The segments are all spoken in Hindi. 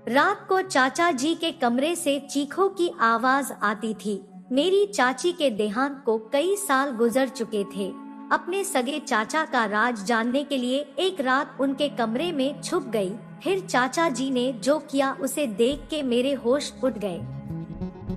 रात को चाचा जी के कमरे से चीखों की आवाज आती थी। मेरी चाची के देहांत को कई साल गुजर चुके थे। अपने सगे चाचा का राज जानने के लिए एक रात उनके कमरे में छुप गई। फिर चाचा जी ने जो किया उसे देख के मेरे होश उड़ गए।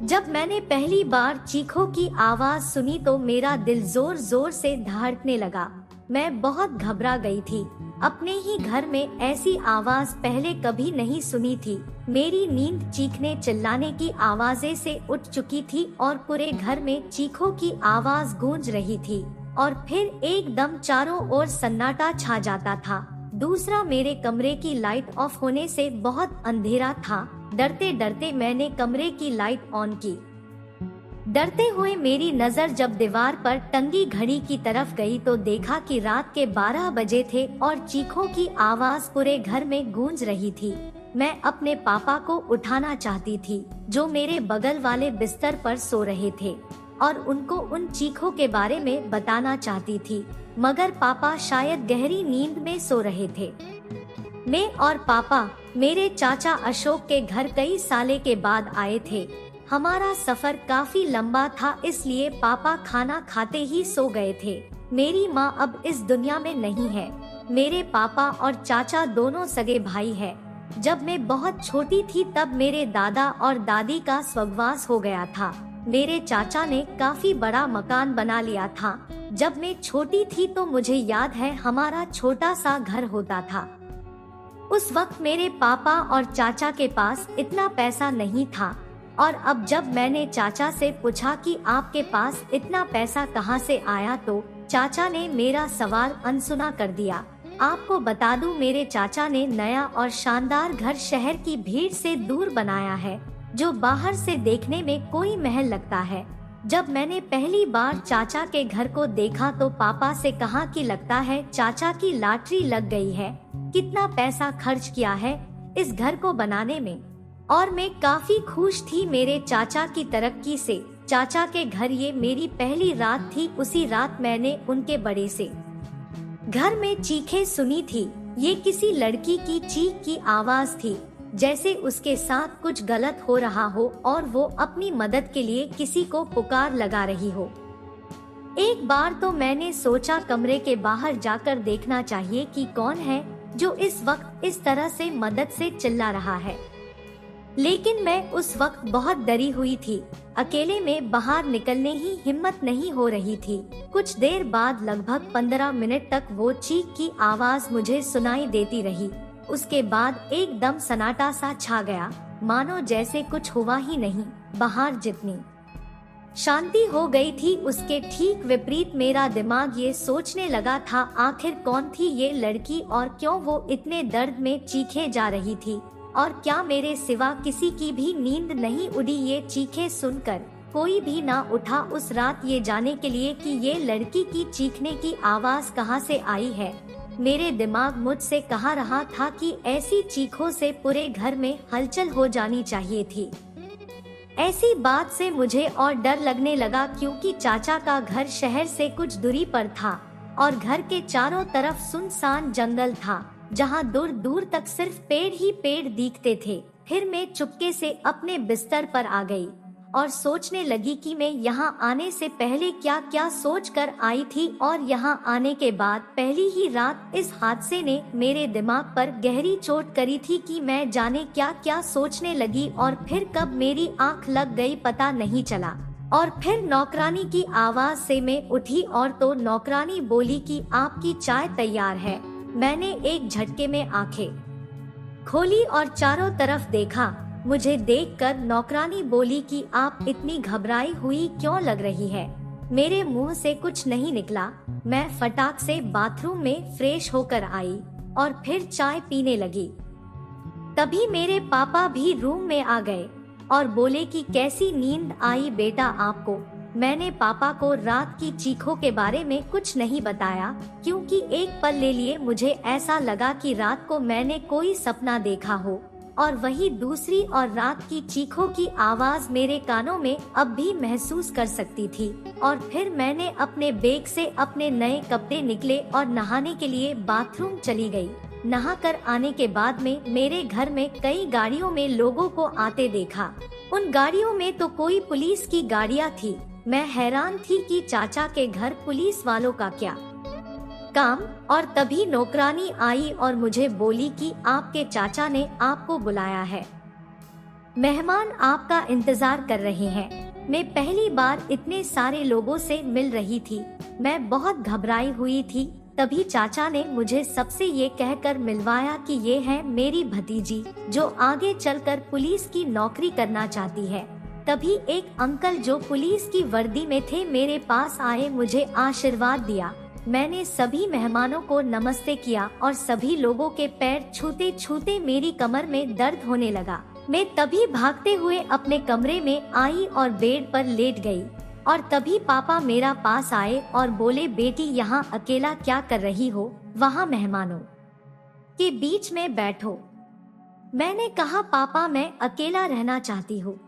जब मैंने पहली बार चीखों की आवाज सुनी तो मेरा दिल जोर जोर से धड़कने लगा। मैं बहुत घबरा गई थी। अपने ही घर में ऐसी आवाज पहले कभी नहीं सुनी थी। मेरी नींद चीखने चिल्लाने की आवाजें से उठ चुकी थी और पूरे घर में चीखों की आवाज गूंज रही थी। और फिर एकदम चारों ओर सन्नाटा छा जाता था। दूसरा, मेरे कमरे की लाइट ऑफ होने से बहुत अंधेरा था। डरते डरते मैंने कमरे की लाइट ऑन की। डरते हुए मेरी नजर जब दीवार पर टंगी घड़ी की तरफ गई तो देखा कि रात के 12 बजे थे और चीखों की आवाज पूरे घर में गूंज रही थी। मैं अपने पापा को उठाना चाहती थी जो मेरे बगल वाले बिस्तर पर सो रहे थे और उनको उन चीखों के बारे में बताना चाहती थी, मगर पापा शायद गहरी नींद में सो रहे थे। मैं और पापा मेरे चाचा अशोक के घर कई साले के बाद आए थे। हमारा सफर काफी लंबा था, इसलिए पापा खाना खाते ही सो गए थे। मेरी माँ अब इस दुनिया में नहीं है। मेरे पापा और चाचा दोनों सगे भाई हैं। जब मैं बहुत छोटी थी तब मेरे दादा और दादी का स्वर्गवास हो गया था। मेरे चाचा ने काफी बड़ा मकान बना लिया था। जब मैं छोटी थी तो मुझे याद है हमारा छोटा सा घर होता था। उस वक्त मेरे पापा और चाचा के पास इतना पैसा नहीं था। और अब जब मैंने चाचा से पूछा कि आपके पास इतना पैसा कहां से आया तो चाचा ने मेरा सवाल अनसुना कर दिया। आपको बता दूं, मेरे चाचा ने नया और शानदार घर शहर की भीड़ से दूर बनाया है, जो बाहर से देखने में कोई महल लगता है। जब मैंने पहली बार चाचा के घर को देखा तो पापा से कहा कि लगता है चाचा की लॉटरी लग गई है। कितना पैसा खर्च किया है इस घर को बनाने में। और मैं काफी खुश थी मेरे चाचा की तरक्की से। चाचा के घर ये मेरी पहली रात थी। उसी रात मैंने उनके बड़े से घर में चीखें सुनी थी। ये किसी लड़की की चीख की आवाज थी, जैसे उसके साथ कुछ गलत हो रहा हो और वो अपनी मदद के लिए किसी को पुकार लगा रही हो। एक बार तो मैंने सोचा कमरे के बाहर जाकर देखना चाहिए कि कौन है जो इस वक्त इस तरह से मदद से चिल्ला रहा है, लेकिन मैं उस वक्त बहुत डरी हुई थी। अकेले में बाहर निकलने ही हिम्मत नहीं हो रही थी। कुछ देर बाद लगभग 15 मिनट तक वो चीख की आवाज मुझे सुनाई देती रही। उसके बाद एकदम सन्नाटा सा छा गया, मानो जैसे कुछ हुआ ही नहीं। बाहर जितनी शांति हो गई थी उसके ठीक विपरीत मेरा दिमाग ये सोचने लगा था आखिर कौन थी ये लड़की और क्यों वो इतने दर्द में चीखे जा रही थी, और क्या मेरे सिवा किसी की भी नींद नहीं उड़ी ये चीखें सुनकर। कोई भी ना उठा उस रात ये जाने के लिए कि ये लड़की की चीखने की आवाज कहाँ से आई है। मेरे दिमाग मुझसे कहा रहा था कि ऐसी चीखों से पूरे घर में हलचल हो जानी चाहिए थी। ऐसी बात से मुझे और डर लगने लगा, क्योंकि चाचा का घर शहर से कुछ दूरी पर था और घर के चारों तरफ सुनसान जंगल था, जहाँ दूर दूर तक सिर्फ पेड़ ही पेड़ दिखते थे। फिर मैं चुपके से अपने बिस्तर पर आ गई और सोचने लगी कि मैं यहाँ आने से पहले क्या क्या सोच कर आई थी, और यहाँ आने के बाद पहली ही रात इस हादसे ने मेरे दिमाग पर गहरी चोट करी थी कि मैं जाने क्या क्या सोचने लगी और फिर कब मेरी आंख लग गई पता नहीं चला। और फिर नौकरानी की आवाज से मैं उठी और तो नौकरानी बोली कि आपकी चाय तैयार है। मैंने एक झटके में आंखें खोली और चारों तरफ देखा। मुझे देखकर नौकरानी बोली कि आप इतनी घबराई हुई क्यों लग रही है। मेरे मुंह से कुछ नहीं निकला। मैं फटाक से बाथरूम में फ्रेश होकर आई और फिर चाय पीने लगी। तभी मेरे पापा भी रूम में आ गए और बोले कि कैसी नींद आई बेटा आपको। मैंने पापा को रात की चीखों के बारे में कुछ नहीं बताया, क्योंकि एक पल ले लिए मुझे ऐसा लगा कि रात को मैंने कोई सपना देखा हो। और वही दूसरी और रात की चीखों की आवाज मेरे कानों में अब भी महसूस कर सकती थी। और फिर मैंने अपने बैग से अपने नए कपड़े निकले और नहाने के लिए बाथरूम चली गई। नहाकर आने के बाद में मेरे घर में कई गाड़ियों में लोगों को आते देखा। उन गाड़ियों में तो कोई पुलिस की गाड़ियाँ थी। मैं हैरान थी कि चाचा के घर पुलिस वालों का क्या काम। और तभी नौकरानी आई और मुझे बोली कि आपके चाचा ने आपको बुलाया है, मेहमान आपका इंतजार कर रहे हैं। मैं पहली बार इतने सारे लोगों से मिल रही थी। मैं बहुत घबराई हुई थी। तभी चाचा ने मुझे सबसे ये कहकर मिलवाया कि ये है मेरी भतीजी जो आगे चलकर पुलिस की नौकरी करना चाहती है। तभी एक अंकल जो पुलिस की वर्दी में थे मेरे पास आए, मुझे आशीर्वाद दिया। मैंने सभी मेहमानों को नमस्ते किया और सभी लोगों के पैर छूते छूते मेरी कमर में दर्द होने लगा। मैं तभी भागते हुए अपने कमरे में आई और बेड पर लेट गई। और तभी पापा मेरा पास आए और बोले, बेटी यहाँ अकेला क्या कर रही हो, वहाँ मेहमानों के बीच में बैठो। मैंने कहा, पापा मैं अकेला रहना चाहती हूँ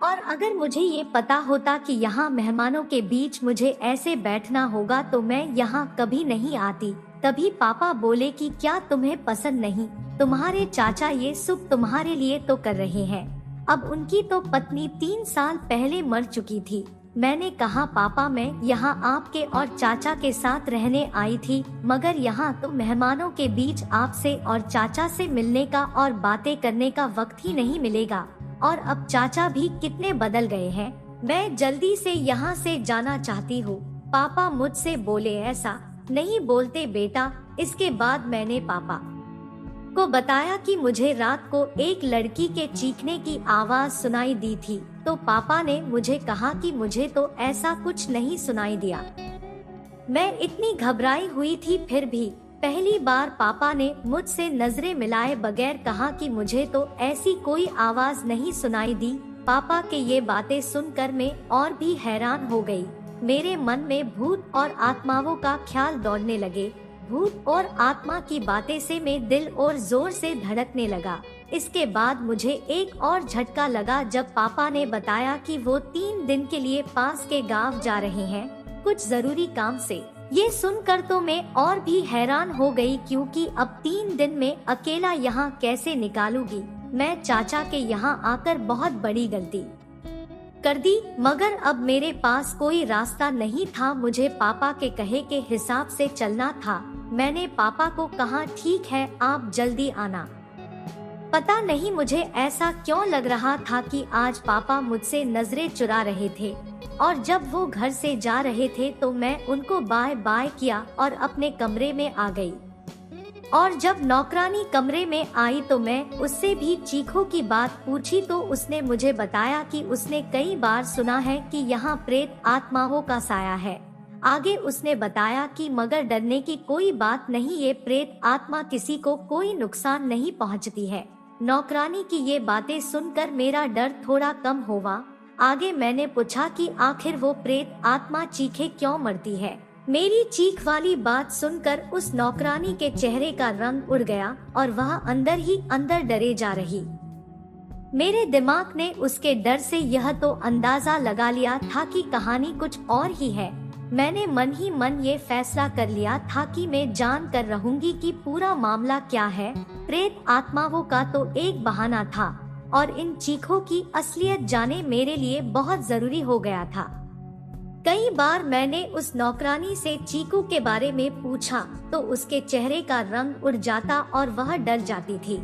और अगर मुझे ये पता होता कि यहाँ मेहमानों के बीच मुझे ऐसे बैठना होगा तो मैं यहाँ कभी नहीं आती। तभी पापा बोले कि क्या तुम्हें पसंद नहीं, तुम्हारे चाचा ये सब तुम्हारे लिए तो कर रहे हैं। अब उनकी तो पत्नी 3 साल पहले मर चुकी थी। मैंने कहा, पापा मैं यहाँ आपके और चाचा के साथ रहने आई थी, मगर यहाँ तो मेहमानों के बीच आपसे और चाचा से मिलने का और बातें करने का वक्त ही नहीं मिलेगा। और अब चाचा भी कितने बदल गए हैं। मैं जल्दी से यहाँ से जाना चाहती हूँ। पापा मुझसे बोले, ऐसा नहीं बोलते बेटा। इसके बाद मैंने पापा को बताया कि मुझे रात को एक लड़की के चीखने की आवाज सुनाई दी थी। तो पापा ने मुझे कहा कि मुझे तो ऐसा कुछ नहीं सुनाई दिया। मैं इतनी घबराई हुई थी, फिर भी पहली बार पापा ने मुझसे नजरें मिलाए बगैर कहा कि मुझे तो ऐसी कोई आवाज नहीं सुनाई दी। पापा के ये बातें सुनकर मैं और भी हैरान हो गई। मेरे मन में भूत और आत्माओं का ख्याल दौड़ने लगे। भूत और आत्मा की बातें से मैं दिल और जोर से धड़कने लगा। इसके बाद मुझे एक और झटका लगा जब पापा ने बताया कि वो 3 दिन के लिए पास के गांव जा रहे हैं कुछ जरूरी काम से। ये सुनकर तो मैं और भी हैरान हो गई, क्योंकि अब 3 दिन में अकेला यहाँ कैसे निकालूंगी। मैं चाचा के यहाँ आकर बहुत बड़ी गलती कर दी, मगर अब मेरे पास कोई रास्ता नहीं था। मुझे पापा के कहे के हिसाब से चलना था। मैंने पापा को कहा, ठीक है आप जल्दी आना। पता नहीं मुझे ऐसा क्यों लग रहा था कि आज पापा मुझसे नजरें चुरा रहे थे। और जब वो घर से जा रहे थे तो मैं उनको बाय बाय किया और अपने कमरे में आ गई। और जब नौकरानी कमरे में आई तो मैं उससे भी चीखों की बात पूछी तो उसने मुझे बताया कि उसने कई बार सुना है कि यहाँ प्रेत आत्माओं का साया है। आगे उसने बताया कि मगर डरने की कोई बात नहीं, ये प्रेत आत्मा किसी को कोई नुकसान नहीं पहुँचती है। नौकरानी की ये बातें सुनकर मेरा डर थोड़ा कम हुआ। आगे मैंने पूछा कि आखिर वो प्रेत आत्मा चीखे क्यों मरती है। मेरी चीख वाली बात सुनकर उस नौकरानी के चेहरे का रंग उड़ गया और वह अंदर ही अंदर डरे जा रही। मेरे दिमाग ने उसके डर से यह तो अंदाजा लगा लिया था कि कहानी कुछ और ही है। मैंने मन ही मन ये फैसला कर लिया था कि मैं जान कर रहूंगी कि पूरा मामला क्या है। प्रेत आत्माओं का तो एक बहाना था और इन चीखों की असलियत जाने मेरे लिए बहुत जरूरी हो गया था। कई बार मैंने उस नौकरानी से चीकू के बारे में पूछा तो उसके चेहरे का रंग उड़ जाता और वह डर जाती थी।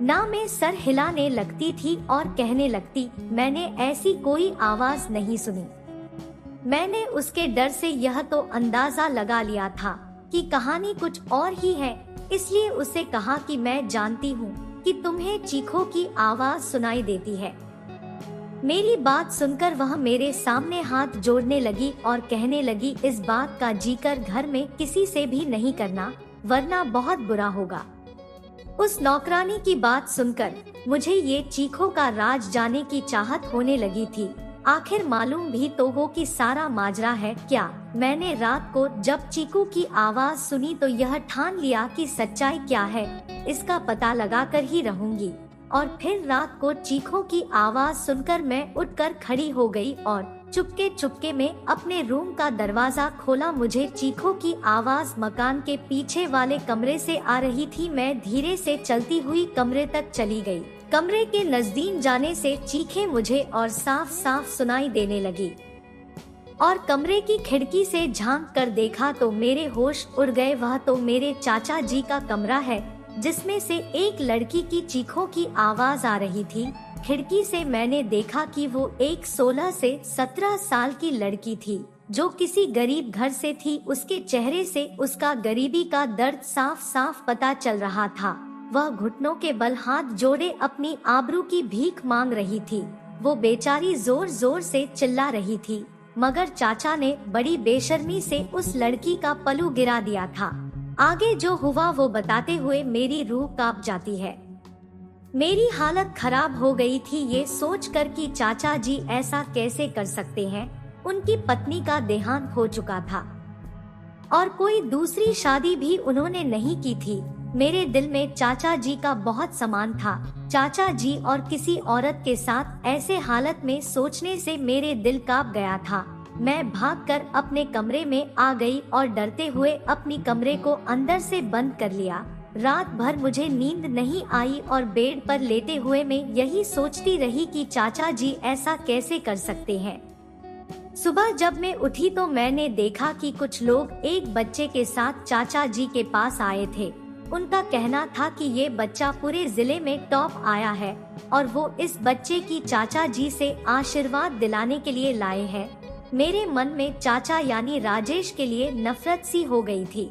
ना मैं सर हिलाने लगती थी और कहने लगती, मैंने ऐसी कोई आवाज नहीं सुनी। मैंने उसके डर से यह तो अंदाजा लगा लिया था कि कहानी कुछ और ही है, इसलिए उसे कहा कि मैं जानती हूँ कि तुम्हें चीखों की आवाज सुनाई देती है। मेरी बात सुनकर वह मेरे सामने हाथ जोड़ने लगी और कहने लगी, इस बात का जिक्र घर में किसी से भी नहीं करना, वरना बहुत बुरा होगा। उस नौकरानी की बात सुनकर मुझे ये चीखों का राज जानने की चाहत होने लगी थी। आखिर मालूम भी तो हो कि सारा माजरा है क्या। मैंने रात को जब चीखों की आवाज सुनी तो यह ठान लिया कि सच्चाई क्या है इसका पता लगाकर ही रहूंगी। और फिर रात को चीखों की आवाज सुनकर मैं उठकर खड़ी हो गई और चुपके चुपके में अपने रूम का दरवाजा खोला। मुझे चीखों की आवाज मकान के पीछे वाले कमरे से आ रही थी। मैं धीरे से चलती हुई कमरे तक चली गई। कमरे के नजदीक जाने से चीखें मुझे और साफ साफ सुनाई देने लगी और कमरे की खिड़की से झांक कर देखा तो मेरे होश उड़ गए। वह तो मेरे चाचा जी का कमरा है जिसमें से एक लड़की की चीखों की आवाज आ रही थी। खिड़की से मैंने देखा कि वो एक 16 से 17 साल की लड़की थी जो किसी गरीब घर से थी। उसके चेहरे से उसका गरीबी का दर्द साफ साफ पता चल रहा था। वह घुटनों के बल हाथ जोड़े अपनी आबरू की भीख मांग रही थी। वो बेचारी जोर जोर से चिल्ला रही थी मगर चाचा ने बड़ी बेशर्मी से उस लड़की का पलू गिरा दिया था। आगे जो हुआ वो बताते हुए मेरी रूह कांप जाती है। मेरी हालत खराब हो गई थी ये सोचकर कि चाचा जी ऐसा कैसे कर सकते हैं। उनकी पत्नी का देहांत हो चुका था और कोई दूसरी शादी भी उन्होंने नहीं की थी। मेरे दिल में चाचा जी का बहुत सम्मान था। चाचा जी और किसी औरत के साथ ऐसे हालत में सोचने से मेरे दिल कांप गया था। मैं भागकर अपने कमरे में आ गई और डरते हुए अपनी कमरे को अंदर से बंद कर लिया। रात भर मुझे नींद नहीं आई और बेड पर लेटे हुए मैं यही सोचती रही कि चाचा जी ऐसा कैसे कर सकते हैं। सुबह जब मैं उठी तो मैंने देखा कि कुछ लोग एक बच्चे के साथ चाचा जी के पास आए थे। उनका कहना था कि ये बच्चा पूरे जिले में टॉप आया है और वो इस बच्चे की चाचा जी से आशीर्वाद दिलाने के लिए लाए हैं। मेरे मन में चाचा यानी राजेश के लिए नफरत सी हो गई थी।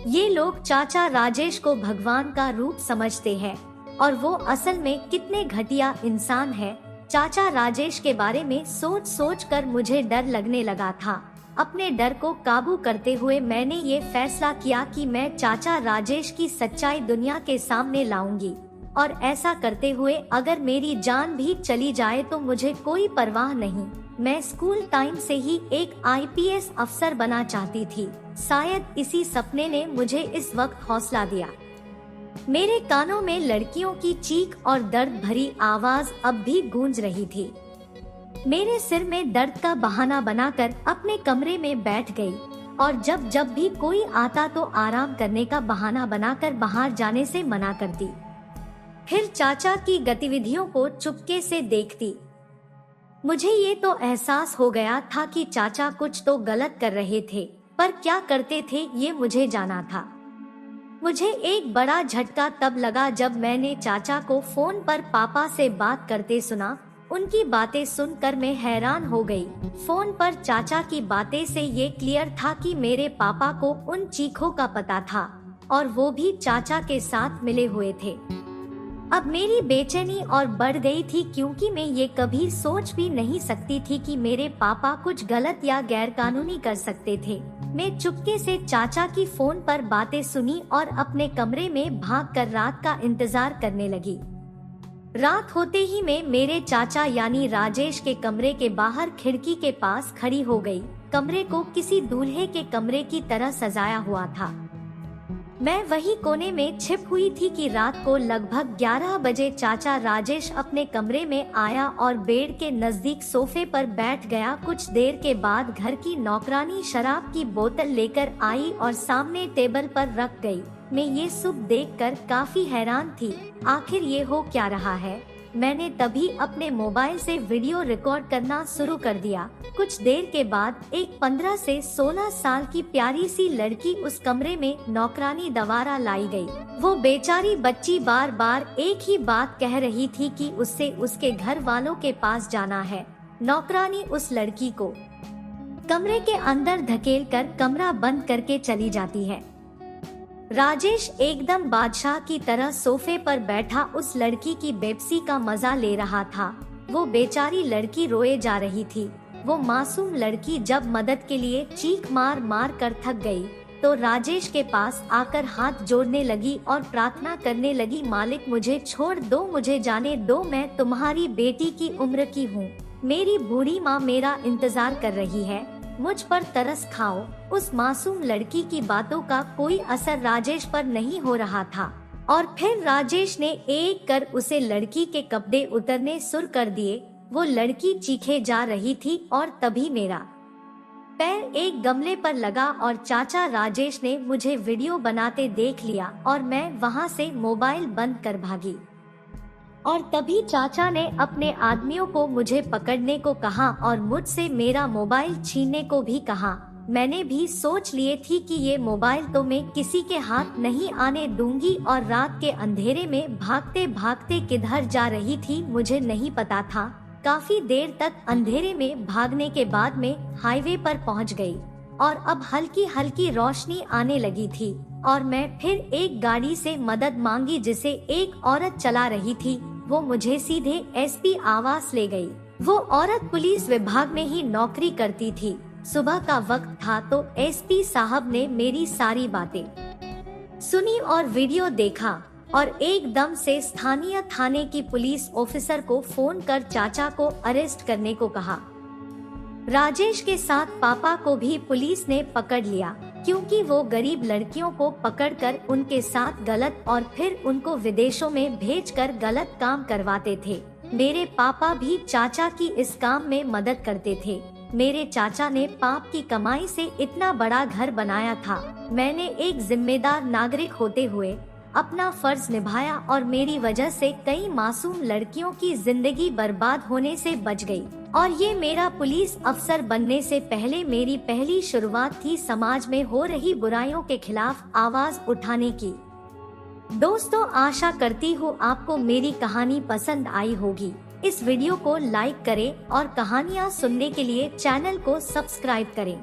ये लोग चाचा राजेश को भगवान का रूप समझते हैं और वो असल में कितने घटिया इंसान हैं। चाचा राजेश के बारे में सोच सोच कर मुझे डर लगने लगा था। अपने डर को काबू करते हुए मैंने ये फैसला किया कि मैं चाचा राजेश की सच्चाई दुनिया के सामने लाऊंगी और ऐसा करते हुए अगर मेरी जान भी चली जाए तो मुझे कोई परवाह नहीं। मैं स्कूल टाइम से ही एक आईपीएस अफसर बना चाहती थी। शायद इसी सपने ने मुझे इस वक्त हौसला दिया। मेरे कानों में लड़कियों की चीख और दर्द भरी आवाज अब भी गूंज रही थी। मेरे सिर में दर्द का बहाना बनाकर अपने कमरे में बैठ गई और जब जब भी कोई आता तो आराम करने का बहाना बनाकर बाहर जाने से मना करती। फिर चाचा की गतिविधियों को चुपके से देखती। मुझे ये तो एहसास हो गया था कि चाचा कुछ तो गलत कर रहे थे, पर क्या करते थे ये मुझे जाना था। मुझे एक बड़ा झटका तब लगा जब मैंने चाचा को फोन पर पापा से बात करते सुना। उनकी बातें सुनकर मैं हैरान हो गई। फोन पर चाचा की बातें से ये क्लियर था कि मेरे पापा को उन चीखों का पता था और वो भी चाचा के साथ मिले हुए थे। अब मेरी बेचैनी और बढ़ गई थी क्योंकि मैं ये कभी सोच भी नहीं सकती थी कि मेरे पापा कुछ गलत या गैरकानूनी कर सकते थे। मैं चुपके से चाचा की फोन पर बातें सुनी और अपने कमरे में भागकर रात का इंतजार करने लगी। रात होते ही मैं मेरे चाचा यानी राजेश के कमरे के बाहर खिड़की के पास खड़ी हो गई। कमरे को किसी दूल्हे के कमरे की तरह सजाया हुआ था। मैं वही कोने में छिप हुई थी कि रात को लगभग 11 बजे चाचा राजेश अपने कमरे में आया और बेड के नजदीक सोफे पर बैठ गया। कुछ देर के बाद घर की नौकरानी शराब की बोतल लेकर आई और सामने टेबल पर रख गई। मैं ये सब देखकर काफी हैरान थी। आखिर ये हो क्या रहा है। मैंने तभी अपने मोबाइल से वीडियो रिकॉर्ड करना शुरू कर दिया। कुछ देर के बाद एक 15 से 16 साल की प्यारी सी लड़की उस कमरे में नौकरानी द्वारा लाई गई। वो बेचारी बच्ची बार बार एक ही बात कह रही थी कि उससे उसके घर वालों के पास जाना है। नौकरानी उस लड़की को कमरे के अंदर धकेलकर कमरा बंद करके चली जाती है। राजेश एकदम बादशाह की तरह सोफे पर बैठा उस लड़की की बेबसी का मजा ले रहा था। वो बेचारी लड़की रोए जा रही थी। वो मासूम लड़की जब मदद के लिए चीख मार मार कर थक गई तो राजेश के पास आकर हाथ जोड़ने लगी और प्रार्थना करने लगी, मालिक मुझे छोड़ दो, मुझे जाने दो, मैं तुम्हारी बेटी की उम्र की हूँ। मेरी बूढ़ी माँ मेरा इंतजार कर रही है। मुझ पर तरस खाओ। उस मासूम लड़की की बातों का कोई असर राजेश पर नहीं हो रहा था और फिर राजेश ने एक कर उसे लड़की के कपड़े उतरने शुरू कर दिए। वो लड़की चीखे जा रही थी और तभी मेरा पैर एक गमले पर लगा और चाचा राजेश ने मुझे वीडियो बनाते देख लिया और मैं वहां से मोबाइल बंद कर भागी। और तभी चाचा ने अपने आदमियों को मुझे पकड़ने को कहा और मुझसे मेरा मोबाइल छीनने को भी कहा। मैंने भी सोच लिए थी कि ये मोबाइल तो मैं किसी के हाथ नहीं आने दूंगी और रात के अंधेरे में भागते भागते किधर जा रही थी मुझे नहीं पता था। काफी देर तक अंधेरे में भागने के बाद में हाईवे पर पहुंच गई और अब हल्की हल्की रोशनी आने लगी थी और मैं फिर एक गाड़ी से मदद मांगी जिसे एक औरत चला रही थी। वो मुझे सीधे एसपी आवास ले गई। वो औरत पुलिस विभाग में ही नौकरी करती थी। सुबह का वक्त था तो एसपी साहब ने मेरी सारी बातें सुनी और वीडियो देखा और एकदम से स्थानीय थाने की पुलिस ऑफिसर को फोन कर चाचा को अरेस्ट करने को कहा। राजेश के साथ पापा को भी पुलिस ने पकड़ लिया क्योंकि वो गरीब लड़कियों को पकड़कर उनके साथ गलत और फिर उनको विदेशों में भेजकर गलत काम करवाते थे। मेरे पापा भी चाचा की इस काम में मदद करते थे। मेरे चाचा ने पाप की कमाई से इतना बड़ा घर बनाया था। मैंने एक जिम्मेदार नागरिक होते हुए अपना फर्ज निभाया और मेरी वजह से कई मासूम लड़कियों की जिंदगी बर्बाद होने से बच गई। और ये मेरा पुलिस अफसर बनने से पहले मेरी पहली शुरुआत थी समाज में हो रही बुराइयों के खिलाफ आवाज उठाने की। दोस्तों, आशा करती हूँ आपको मेरी कहानी पसंद आई होगी। इस वीडियो को लाइक करें और कहानियाँ सुनने के लिए चैनल को सब्सक्राइब करें।